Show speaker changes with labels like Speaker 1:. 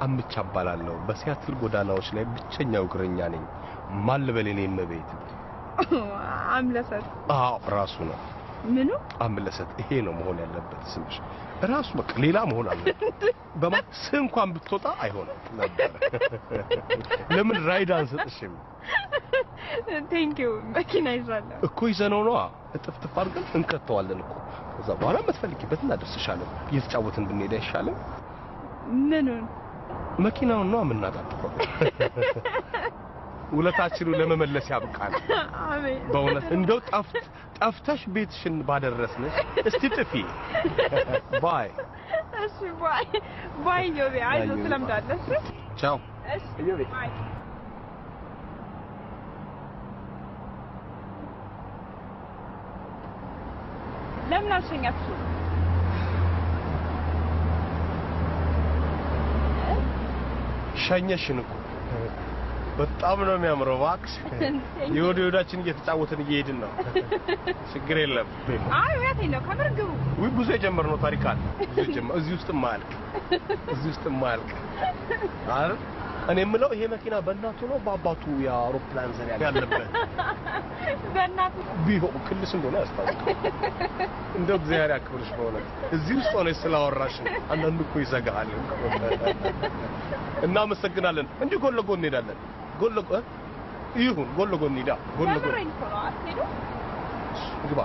Speaker 1: አምቻ አባላለሁ በሲያትል ጎዳናዎች ላይ ብቸኛው እግረኛ ነኝ ማልበል የኔ መቤት
Speaker 2: አምለሰት
Speaker 1: ራሱ ነው
Speaker 2: ምኑ
Speaker 1: አምለሰት ይሄ ነው መሆን ያለበት ስምሽ ራሱ በቃ ሌላ መሆን አለበት በማስ እንኳን ብትወጣ አይሆንም ነበር ለምን ራይድ አንሰጥሽም
Speaker 2: ቴንክ ዩ መኪና ይዛለሁ
Speaker 1: እኮ ይዘነው ነው እጥፍጥፍ አድርገን እንከተዋለን እኮ ከዛ በኋላ መትፈልጊበት እናደርስሻለን እየተጫወትን ብንሄድ አይሻልም
Speaker 2: ምኑን
Speaker 1: መኪናውን ነው አምናጣጥፈው ውለታችንን ለመመለስ ያብቃል
Speaker 2: አሜን
Speaker 1: በእውነት እንደው ጠፍተሽ ቤትሽን ባደረስነሽ እስቲ ጥፊ ባይ
Speaker 2: እሺ ባይ ዮቤ አይዞ ስለምዳለሽ
Speaker 1: ቻው
Speaker 2: እሺ ዮቤ ባይ ለምን አልሸኛችሁ
Speaker 1: ሸኘሽን እኮ በጣም ነው የሚያምረው ባክስ የወዳችን እየተጫወትን እየሄድን ነው ችግር የለም
Speaker 2: አይ ወያቴ ነው ከመርገቡ
Speaker 1: ወይ ብዙ የጀመርነው ታሪክ አለ እዚህ ውስጥ ማልክ አረ እኔ የምለው ይሄ መኪና በእናቱ ነው በአባቱ የአውሮፕላን ዘር ያለበት
Speaker 2: በእናቱ
Speaker 1: ቢሆን ክልስ እንደሆነ ያስታውቃል እንደው እግዚአብሔር ያክብርሽ በእውነት እዚህ ውስጥ ሆነሽ ስላወራሽ አንዳንዱ እኮ ይዘጋሃል እናመሰግናለን እንዲህ ጎን ለጎን እንሄዳለን ጎን ለጎን ይሁን ጎን ለጎን እንሂዳ ጎን ለጎን
Speaker 2: ግባ